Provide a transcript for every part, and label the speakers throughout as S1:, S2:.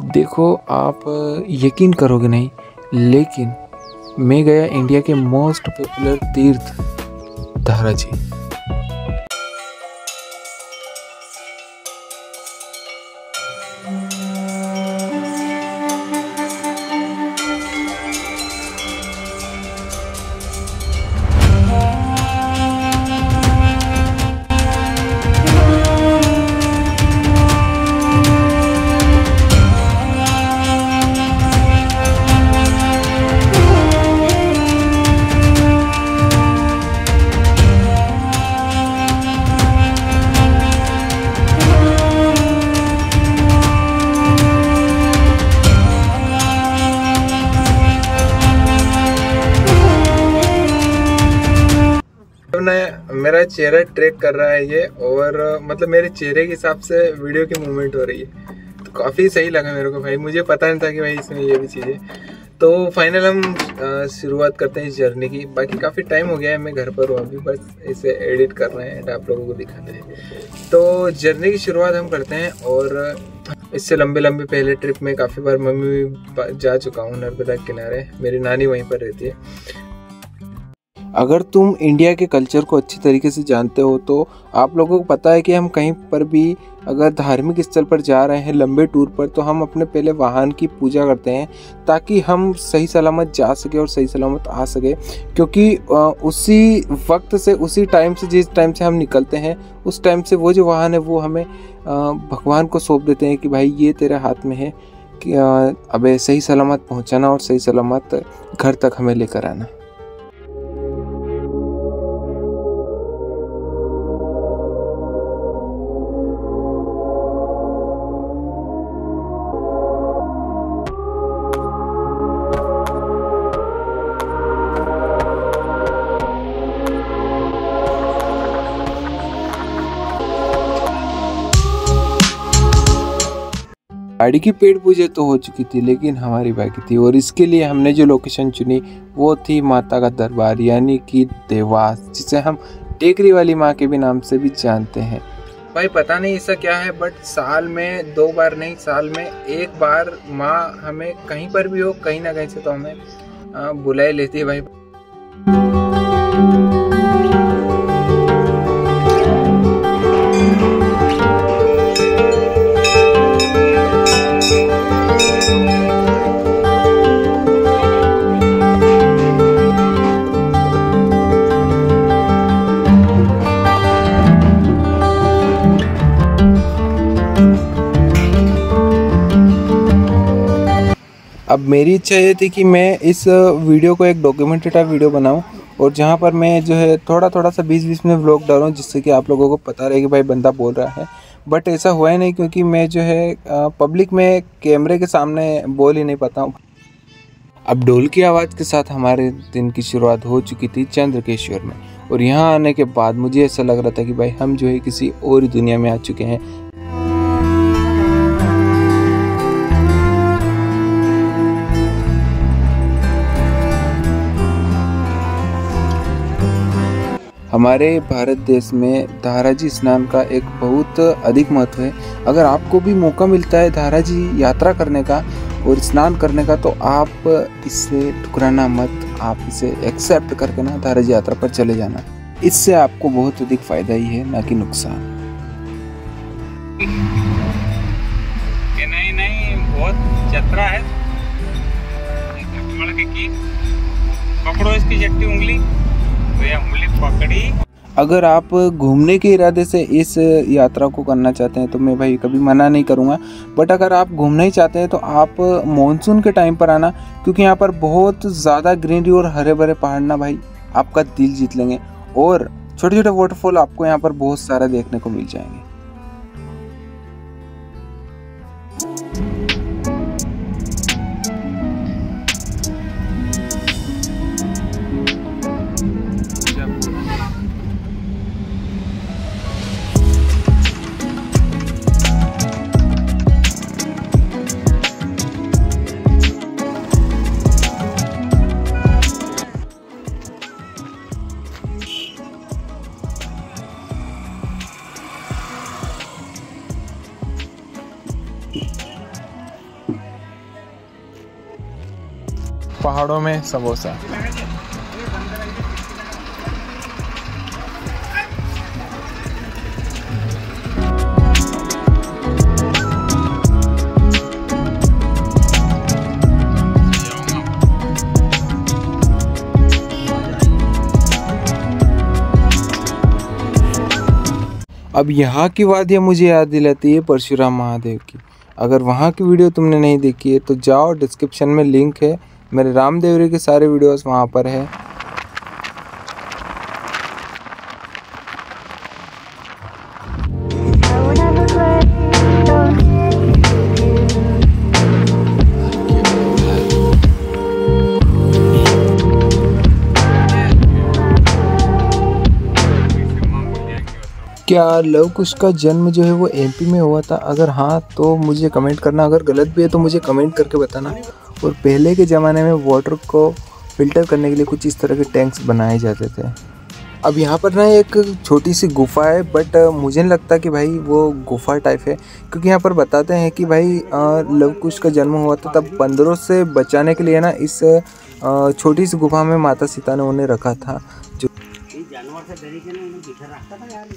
S1: देखो, आप यकीन करोगे नहीं, लेकिन मैं गया इंडिया के मोस्ट पॉपुलर तीर्थ दाराजी। मेरा चेहरा ट्रैक कर रहा है ये, और मतलब मेरे चेहरे के हिसाब से वीडियो की मूवमेंट हो रही है, तो काफ़ी सही लगा मेरे को भाई। मुझे पता नहीं था कि भाई इसमें ये भी चीज़ें। तो फाइनल हम शुरुआत करते हैं इस जर्नी की। बाकी काफ़ी टाइम हो गया है, मैं घर पर हूँ अभी, बस इसे एडिट कर रहे हैं, आप लोगों को दिखाते हैं। तो जर्नी की शुरुआत हम करते हैं, और इससे लंबे लंबे पहले ट्रिप में काफ़ी बार मम्मी जा चुका हूँ नर्मदा किनारे, मेरी नानी वहीं पर रहती है। अगर तुम इंडिया के कल्चर को अच्छी तरीके से जानते हो तो आप लोगों को पता है कि हम कहीं पर भी अगर धार्मिक स्थल पर जा रहे हैं लंबे टूर पर, तो हम अपने पहले वाहन की पूजा करते हैं ताकि हम सही सलामत जा सके और सही सलामत आ सके। क्योंकि उसी वक्त से, उसी टाइम से, जिस टाइम से हम निकलते हैं, उस टाइम से वो जो वाहन है वो हमें भगवान को सौंप देते हैं कि भाई ये तेरे हाथ में है कि अबे सही सलामत पहुँचाना और सही सलामत घर तक हमें लेकर आना। गाड़ी की पेड़ पूजा तो हो चुकी थी, लेकिन हमारी बाकी थी, और इसके लिए हमने जो लोकेशन चुनी वो थी माता का दरबार, यानी कि देवास, जिसे हम टेकरी वाली माँ के भी नाम से भी जानते हैं। भाई पता नहीं ऐसा क्या है, बट साल में 2 बार नहीं, साल में 1 बार माँ हमें कहीं पर भी हो, कहीं ना कहीं से तो हमें बुलाए लेती है भाई। अब मेरी इच्छा ये थी कि मैं इस वीडियो को एक डॉक्यूमेंट्री टाइप वीडियो बनाऊं, और जहां पर मैं जो है थोड़ा सा 20-20 में व्लॉग डालूं, जिससे कि आप लोगों को पता रहे कि भाई बंदा बोल रहा है। बट ऐसा हुआ ही नहीं, क्योंकि मैं जो है पब्लिक में कैमरे के सामने बोल ही नहीं पाता हूँ। अब ढोल की आवाज़ के साथ हमारे दिन की शुरुआत हो चुकी थी चंद्रकेश्वर में, और यहाँ आने के बाद मुझे ऐसा लग रहा था कि भाई हम जो है किसी और ही दुनिया में आ चुके हैं। हमारे भारत देश में दाराजी स्नान का एक बहुत अधिक महत्व है। अगर आपको भी मौका मिलता है दाराजी यात्रा करने का और स्नान करने का, तो आप इससे ठुकराना मत, आप इसे एक्सेप्ट करके ना दाराजी यात्रा पर चले जाना। इससे आपको बहुत अधिक फायदा ही है, ना कि नुकसान।
S2: नहीं बहुत चतरा है, पकड़ो इसकी चट्टी उंगली, उंगली पकड़ी।
S1: अगर आप घूमने के इरादे से इस यात्रा को करना चाहते हैं तो मैं भाई कभी मना नहीं करूँगा। बट अगर आप घूमना ही चाहते हैं तो आप मॉनसून के टाइम पर आना, क्योंकि यहाँ पर बहुत ज़्यादा ग्रीनरी और हरे भरे पहाड़ ना भाई आपका दिल जीत लेंगे, और छोटे छोटे वाटरफॉल आपको यहाँ पर बहुत सारा देखने को मिल जाएंगे। पहाड़ों में समोसा। अब यहाँ की वादियाँ मुझे याद दिलाती है परशुराम महादेव की। अगर वहाँ की वीडियो तुमने नहीं देखी है तो जाओ, डिस्क्रिप्शन में लिंक है, मेरे रामदेवरी के सारे वीडियोस वहाँ पर है। क्या लव कुश का जन्म जो है वो एमपी में हुआ था? अगर हाँ तो मुझे कमेंट करना, अगर गलत भी है तो मुझे कमेंट करके बताना। और पहले के ज़माने में वाटर को फिल्टर करने के लिए कुछ इस तरह के टैंक्स बनाए जाते थे। अब यहाँ पर ना एक छोटी सी गुफा है, बट मुझे नहीं लगता कि भाई वो गुफा टाइप है, क्योंकि यहाँ पर बताते हैं कि भाई लव कुश का जन्म हुआ था, तब बंदरों से बचाने के लिए ना इस छोटी सी गुफा में माता सीता ने उन्हें रखा था। जो जानवर से डरी के ना उन्हें बिखर रखता था यार।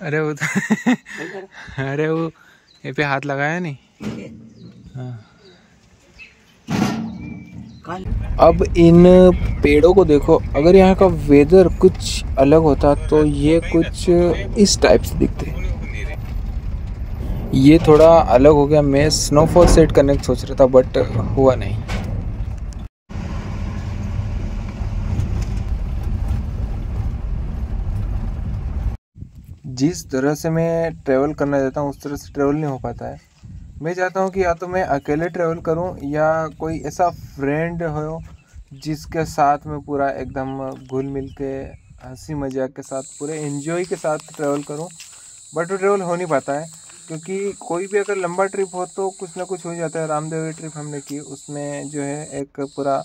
S1: अरे वो अरे वो ये पे हाथ लगाया नहीं। हाँ। अब इन पेड़ों को देखो, अगर यहाँ का वेदर कुछ अलग होता तो ये कुछ इस टाइप से दिखते। ये थोड़ा अलग हो गया। मैं स्नोफॉल सेट करने की सोच रहा था, बट हुआ नहीं। जिस तरह से मैं ट्रैवल करना चाहता हूँ उस तरह से ट्रैवल नहीं हो पाता है। मैं चाहता हूँ कि या तो मैं अकेले ट्रैवल करूँ या कोई ऐसा फ्रेंड हो जिसके साथ में पूरा एकदम घुल मिल के हंसी मजाक के साथ पूरे एंजॉय के साथ ट्रैवल करूँ, बट वो ट्रैवल हो नहीं पाता है, क्योंकि कोई भी अगर लंबा ट्रिप हो तो कुछ ना कुछ हो जाता है। रामदेव ट्रिप हमने की, उसमें जो है एक पूरा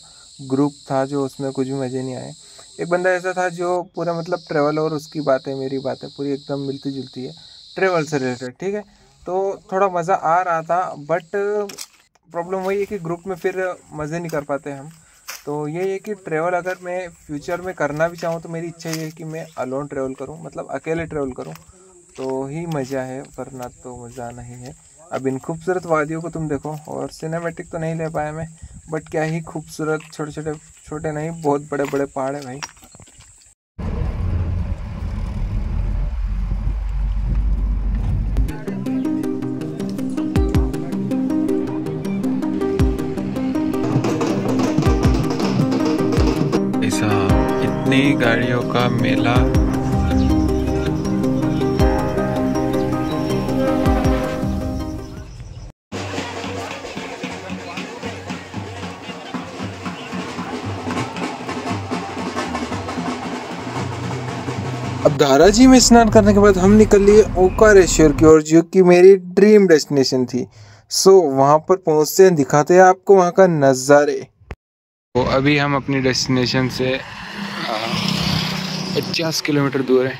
S1: ग्रुप था जो उसमें कुछ भी मज़े नहीं आए। एक बंदा ऐसा था जो पूरा मतलब ट्रैवल और उसकी बातें मेरी बातें पूरी एकदम मिलती जुलती है, ट्रैवल से रिलेटेड, ठीक है। तो थोड़ा मज़ा आ रहा था, बट प्रॉब्लम वही है कि ग्रुप में फिर मज़े नहीं कर पाते हम। तो ये है कि ट्रैवल अगर मैं फ्यूचर में करना भी चाहूँ तो मेरी इच्छा ये है कि मैं अलोन ट्रैवल करूँ, मतलब अकेले ट्रैवल करूँ, तो ही मज़ा है, वरना तो मज़ा नहीं है। अब इन खूबसूरत वादियों को तुम देखो, और सिनेमैटिक तो नहीं ले पाया मैं, बट क्या ही खूबसूरत, छोटे नहीं बहुत बड़े बड़े पहाड़ है भाई। ऐसा इतनी गाड़ियों का मेला। अब दाराजी में स्नान करने के बाद हम निकल लिए ओंकारेश्वर की ओर, जो कि मेरी ड्रीम डेस्टिनेशन थी। सो वहाँ पर पहुँचते हैं, दिखाते हैं आपको वहाँ का नज़ारे। तो अभी हम अपनी डेस्टिनेशन से 50 किलोमीटर दूर हैं।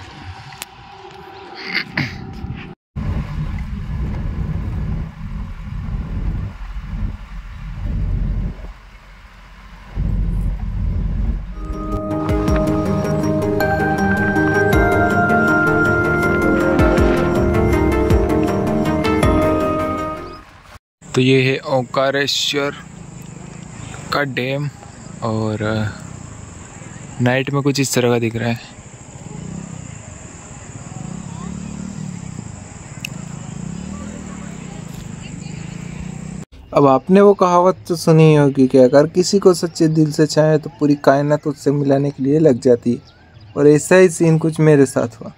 S1: तो ये है ओंकारेश्वर का डैम, और नाइट में कुछ इस तरह का दिख रहा है। अब आपने वो कहावत तो सुनी होगी कि अगर किसी को सच्चे दिल से चाहे तो पूरी कायनात उससे मिलाने के लिए लग जाती है, और ऐसा ही सीन कुछ मेरे साथ हुआ।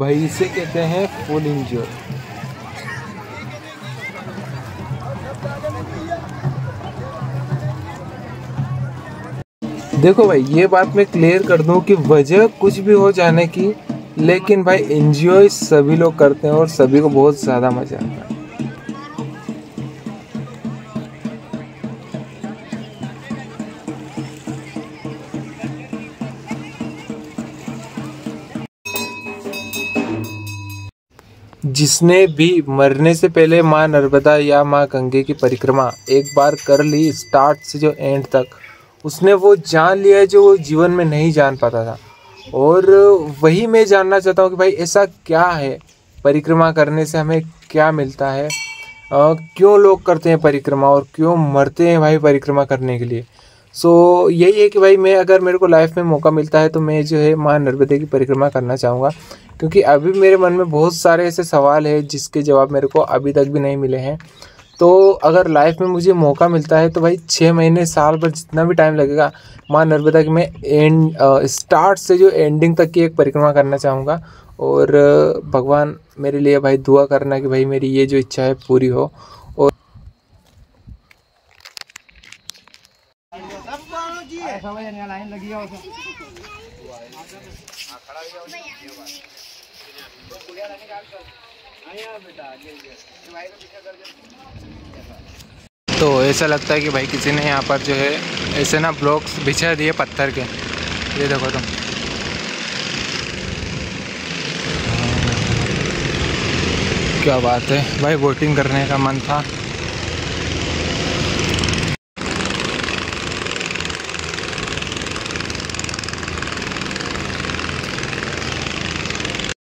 S1: भाई इसे कहते हैं फुल एंजॉय। देखो भाई ये बात मैं क्लियर कर दूं कि वजह कुछ भी हो जाने की, लेकिन भाई एंजॉय सभी लोग करते हैं और सभी को बहुत ज़्यादा मजा आता है। जिसने भी मरने से पहले माँ नर्मदा या माँ गंगे की परिक्रमा एक बार कर ली स्टार्ट से जो एंड तक, उसने वो जान लिया है जो वो जीवन में नहीं जान पाता था। और वही मैं जानना चाहता हूँ कि भाई ऐसा क्या है, परिक्रमा करने से हमें क्या मिलता है, क्यों लोग करते हैं परिक्रमा और क्यों मरते हैं भाई परिक्रमा करने के लिए। सो यही है कि भाई मैं अगर मेरे को लाइफ में मौका मिलता है तो मैं जो है माँ नर्मदा की परिक्रमा करना चाहूँगा, क्योंकि अभी मेरे मन में बहुत सारे ऐसे सवाल हैं जिसके जवाब मेरे को अभी तक भी नहीं मिले हैं। तो अगर लाइफ में मुझे मौका मिलता है तो भाई 6 महीने साल भर जितना भी टाइम लगेगा माँ नर्मदा की मैं स्टार्ट से जो एंडिंग तक की एक परिक्रमा करना चाहूँगा। और भगवान मेरे लिए भाई दुआ करना कि भाई मेरी ये जो इच्छा है पूरी हो। और तो ऐसा लगता है कि भाई किसी ने यहाँ पर जो है ऐसे ना ब्लॉक्स बिछा दिए पत्थर के, ये देखो तुम। क्या बात है भाई, बोटिंग करने का मन था।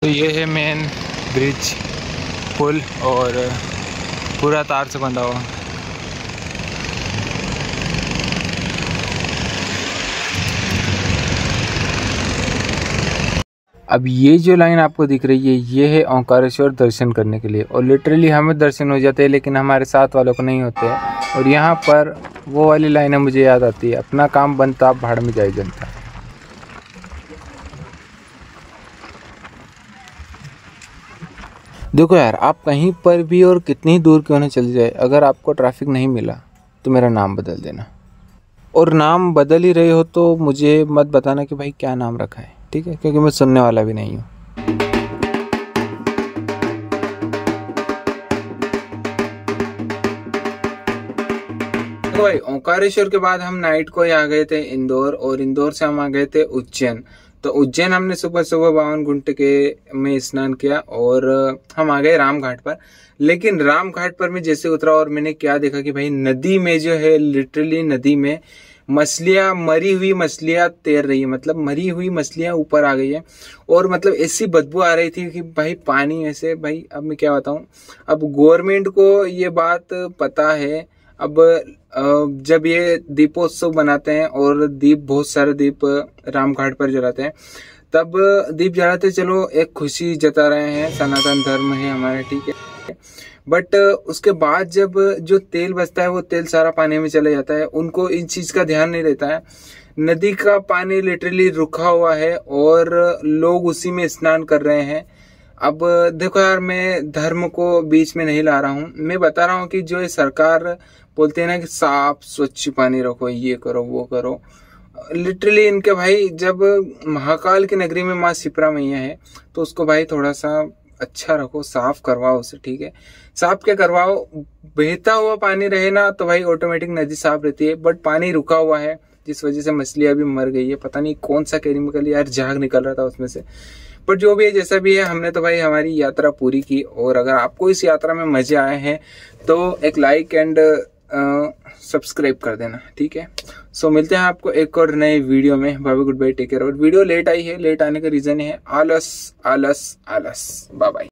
S1: तो ये है मेन ब्रिज पुल और पूरा तार से बंधा हुआ। अब ये जो लाइन आपको दिख रही है ये है ओंकारेश्वर दर्शन करने के लिए, और लिटरली हमें दर्शन हो जाते हैं लेकिन हमारे साथ वालों को नहीं होते हैं। और यहाँ पर वो वाली लाइन है मुझे याद आती है, अपना काम बनता भाड़ में जाए जनता। देखो यार, आप कहीं पर भी और कितनी दूर क्यों ना चले जाए, अगर आपको ट्रैफिक नहीं मिला तो मेरा नाम बदल देना। और नाम बदल ही रहे हो तो मुझे मत बताना कि भाई क्या नाम रखा है, ठीक है, क्योंकि मैं सुनने वाला भी नहीं हूँ। तो भाई ओंकारेश्वर के बाद हम नाइट को ही आ गए थे इंदौर, और इंदौर से हम आ गए थे उज्जैन। तो उज्जैन हमने सुबह सुबह 52 घंटे के में स्नान किया और हम आ गए राम घाट पर। लेकिन राम घाट पर मैं जैसे उतरा और मैंने क्या देखा कि भाई नदी में जो है, लिटरली नदी में मछलियां, मरी हुई मछलियां तैर रही है, मतलब मरी हुई मछलियां ऊपर आ गई है। और मतलब ऐसी बदबू आ रही थी कि भाई पानी ऐसे, भाई अब मैं क्या बताऊं। अब गवर्नमेंट को ये बात पता है। अब जब ये दीपोत्सव बनाते हैं और दीप, बहुत सारे दीप रामघाट पर जलाते हैं, तब दीप जलाते चलो एक खुशी जता रहे हैं, सनातन धर्म है हमारा, ठीक है। बट उसके बाद जब जो तेल बचता है वो तेल सारा पानी में चले जाता है, उनको इन चीज का ध्यान नहीं रहता है। नदी का पानी लिटरली रुका हुआ है और लोग उसी में स्नान कर रहे हैं। अब देखो यार, मैं धर्म को बीच में नहीं ला रहा हूँ, मैं बता रहा हूँ कि जो ये सरकार बोलते हैं ना कि साफ स्वच्छ पानी रखो, ये करो वो करो, लिटरली इनके भाई, जब महाकाल की नगरी में माँ शिप्रा मैया है तो उसको भाई थोड़ा सा अच्छा रखो, साफ करवाओ उसे, ठीक है। साफ क्या करवाओ, बहता हुआ पानी रहे ना तो भाई ऑटोमेटिक नदी साफ रहती है। बट पानी रुका हुआ है जिस वजह से मछलियां भी मर गई है, पता नहीं कौन सा केमिकल यार झाग निकल रहा था उसमें से। बट जो भी है, जैसा भी है, हमने तो भाई हमारी यात्रा पूरी की। और अगर आपको इस यात्रा में मजे आए हैं तो एक लाइक एंड सब्सक्राइब कर देना, ठीक है। सो मिलते हैं आपको एक और नए वीडियो में। Bye bye, goodbye, take care. और वीडियो लेट आई है, लेट आने का रीजन है आलस आलस आलस। Bye bye.